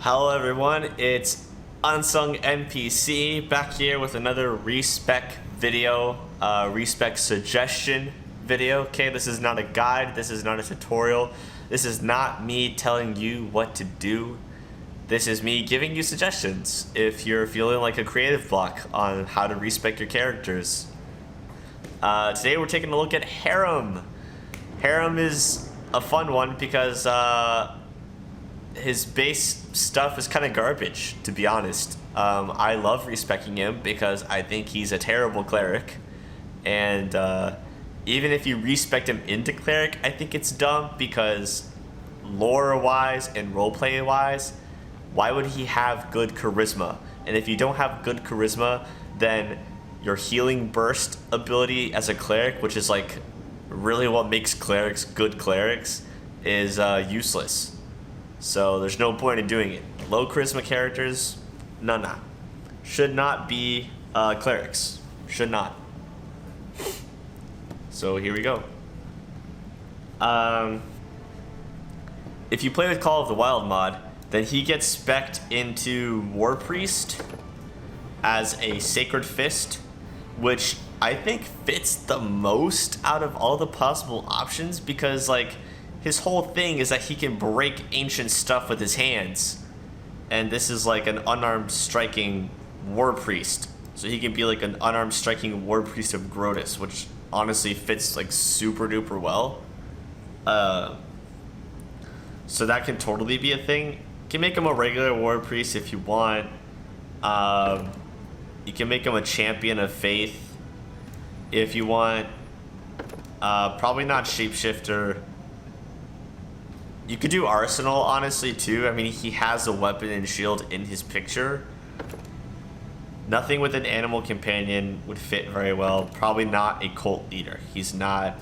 Hello everyone, it's UnsungNPC back here with another respec video, respec suggestion video. Okay, this is not a guide, this is not a tutorial, this is not me telling you what to do. This is me giving you suggestions if you're feeling like a creative block on how to respec your characters. Today we're taking a look at Harrim. Harrim is a fun one because his base stuff is kind of garbage, to be honest. I love respecking him because I think he's a terrible cleric, and even if you respect him into cleric, I think it's dumb because lore-wise and roleplay-wise, why would he have good charisma? And if you don't have good charisma, then your healing burst ability as a cleric, which is like really what makes clerics good clerics, is useless. So there's no point in doing it. Low charisma characters, nah. Should not be clerics. Should not. So here we go. If you play with Call of the Wild mod, then he gets spec'd into War Priest as a Sacred Fist, which I think fits the most out of all the possible options because, like, his whole thing is that he can break ancient stuff with his hands. And this is like an unarmed striking War Priest. So he can be like an unarmed striking War Priest of Grotus, which honestly fits like super duper well. So that can totally be a thing. You can make him a regular War Priest if you want. You can make him a Champion of Faith if you want. Probably not Shapeshifter. You could do Arsenal, honestly, too. I mean, he has a weapon and shield in his picture. Nothing with an animal companion would fit very well. Probably not a cult leader. He's not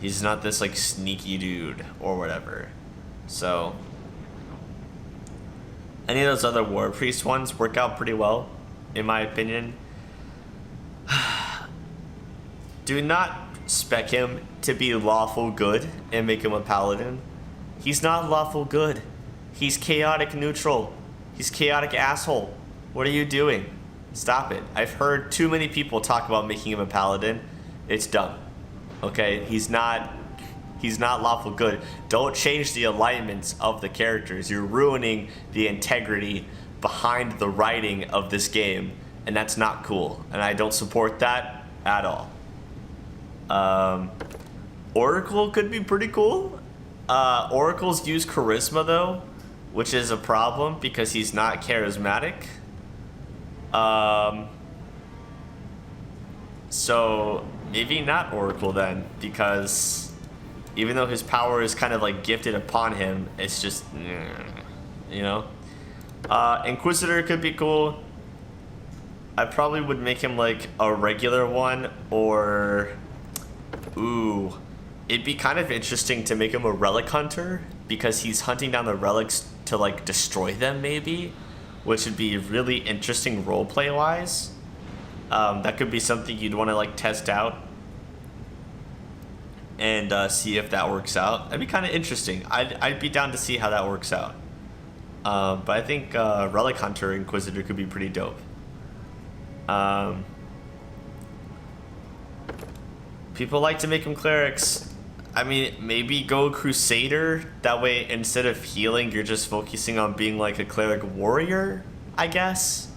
this, like, sneaky dude or whatever. So any of those other War Priest ones work out pretty well, in my opinion. Do not spec him to be lawful good and make him a paladin. He's not lawful good. He's chaotic neutral. He's chaotic asshole. What are you doing? Stop it. I've heard too many people talk about making him a paladin. It's dumb. Okay, he's not lawful good. Don't change the alignments of the characters. You're ruining the integrity behind the writing of this game, and that's not cool. And I don't support that at all. Oracle could be pretty cool. Oracles use charisma though, which is a problem because he's not charismatic. So maybe not Oracle then, because even though his power is kind of like gifted upon him, it's just, you know. Inquisitor could be cool. I probably would make him like a regular one, or ooh, it'd be kind of interesting to make him a relic hunter because he's hunting down the relics to like destroy them maybe, which would be really interesting roleplay wise. That could be something you'd want to like test out and see if that works out. That'd be kind of interesting. I'd be down to see how that works out. But I think relic hunter inquisitor could be pretty dope. People like to make them clerics. I mean, maybe go Crusader. That way, instead of healing, you're just focusing on being like a cleric warrior, I guess.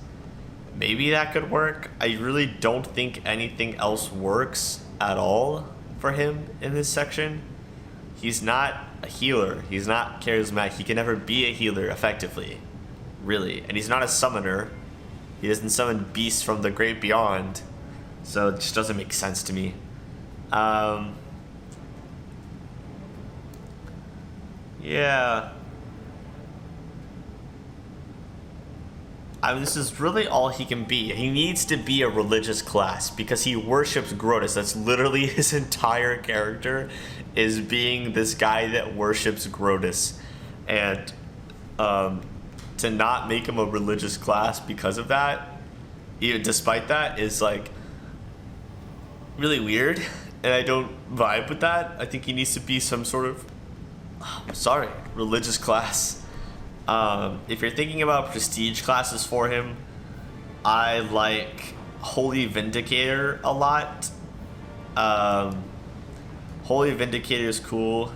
Maybe that could work. I really don't think anything else works at all for him in this section. He's not a healer. He's not charismatic. He can never be a healer effectively, really. And he's not a summoner. He doesn't summon beasts from the great beyond. So it just doesn't make sense to me. Yeah. I mean, this is really all he can be. He needs to be a religious class because he worships Grotus. That's literally his entire character, is being this guy that worships Grotus. And to not make him a religious class because of that, even despite that, is like really weird. and I don't vibe with that. I think he needs to be some sort of sorry, religious class. If you're thinking about prestige classes for him, I like Holy Vindicator a lot. Holy Vindicator is cool.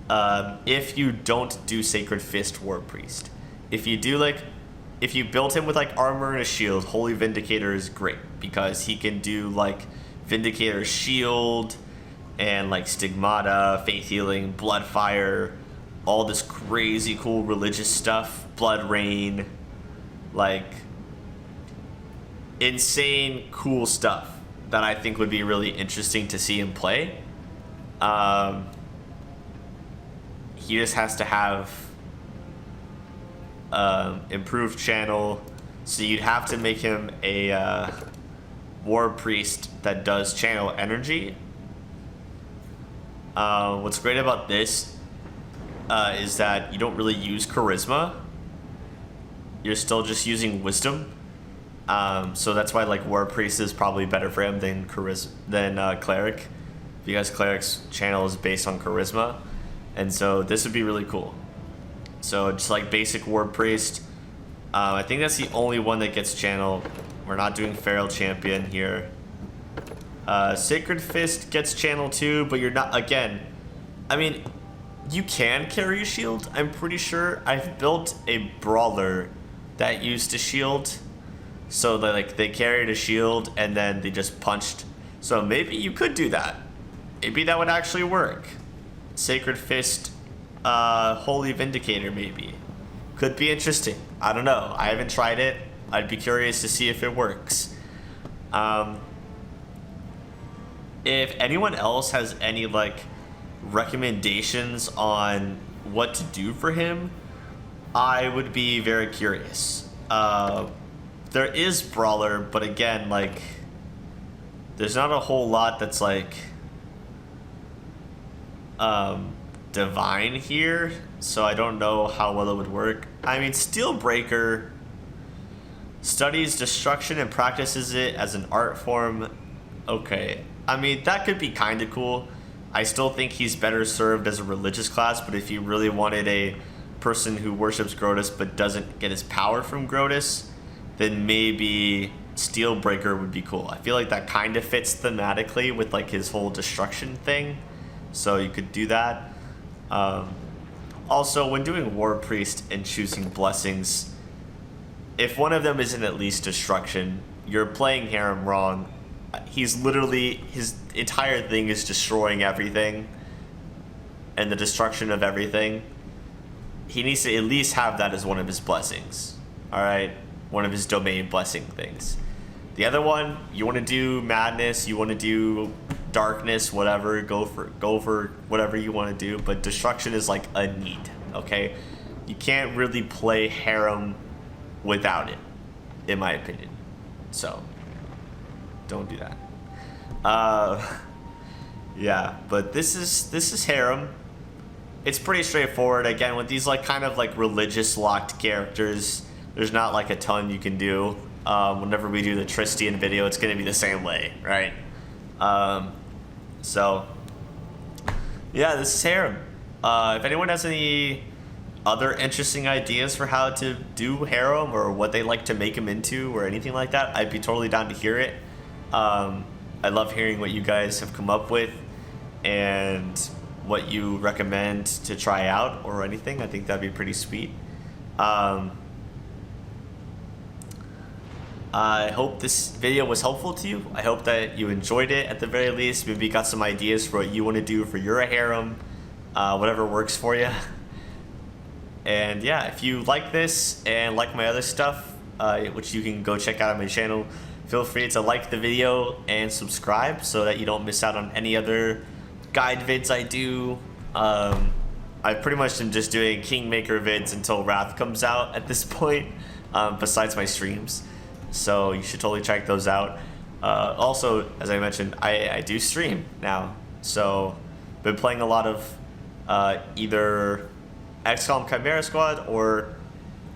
If you don't do Sacred Fist War Priest. If you build him with like armor and a shield, Holy Vindicator is great because he can do like Vindicator Shield and like Stigmata, Faith Healing, Blood Fire, all this crazy cool religious stuff, Blood Rain, like insane cool stuff that I think would be really interesting to see him play. He just has to have improved channel, so you'd have to make him a war priest that does channel energy. What's great about this is that you don't really use charisma. You're still just using wisdom. So that's why like war priest is probably better for him than cleric, because cleric's channel is based on charisma, and so this would be really cool. So just like basic war priest, I think that's the only one that gets channel. We're not doing feral champion here. Sacred Fist gets channel too, but you're not, again, I mean, you can carry a shield, I'm pretty sure. I've built a brawler that used a shield, so they carried a shield and then they just punched. So maybe you could do that. Maybe that would actually work. Sacred Fist, Holy Vindicator maybe. Could be interesting. I don't know. I haven't tried it. I'd be curious to see if it works. If anyone else has any like recommendations on what to do for him, I would be very curious. There is Brawler, but again, like, there's not a whole lot that's like divine here, so I don't know how well it would work. I mean, Steelbreaker studies destruction and practices it as an art form. Okay, I mean, that could be kind of cool. I still think he's better served as a religious class, but if you really wanted a person who worships Grotus but doesn't get his power from Grotus, then maybe Steelbreaker would be cool. I feel like that kind of fits thematically with like his whole destruction thing, so you could do that. Also, when doing War Priest and choosing blessings, if one of them isn't at least destruction, you're playing Harrim wrong. He's literally, his entire thing is destroying everything and the destruction of everything. He needs to at least have that as one of his blessings. Alright? One of his domain blessing things. The other one, you want to do madness, you want to do darkness, whatever, go for whatever you want to do, but destruction is like a need, okay? You can't really play Harrim without it, in my opinion. So, don't do that. Yeah, but this is Harrim. It's pretty straightforward. Again, with these like kind of like religious locked characters, there's not like a ton you can do. Whenever we do the Tristian video, it's gonna be the same way, right? So yeah, this is Harrim. If anyone has any other interesting ideas for how to do Harrim or what they like to make him into or anything like that, I'd be totally down to hear it. I love hearing what you guys have come up with and what you recommend to try out or anything. I think that'd be pretty sweet. I hope this video was helpful to you. I hope that you enjoyed it at the very least. Maybe got some ideas for what you want to do for your Harrim, whatever works for you. And yeah, if you like this and like my other stuff, which you can go check out on my channel, feel free to like the video and subscribe so that you don't miss out on any other guide vids I do. I pretty much am just doing Kingmaker vids until Wrath comes out at this point, besides my streams. So you should totally check those out. Also, as I mentioned, I do stream now. So been playing a lot of either XCOM Chimera Squad or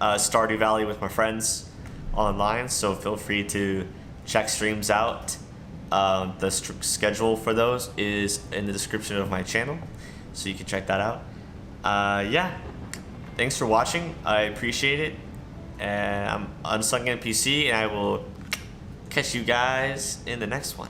Stardew Valley with my friends online. So feel free to check streams out. The schedule for those is in the description of my channel. so you can check that out. Yeah, thanks for watching. I appreciate it. And I'm UnsungNPC, and I will catch you guys in the next one.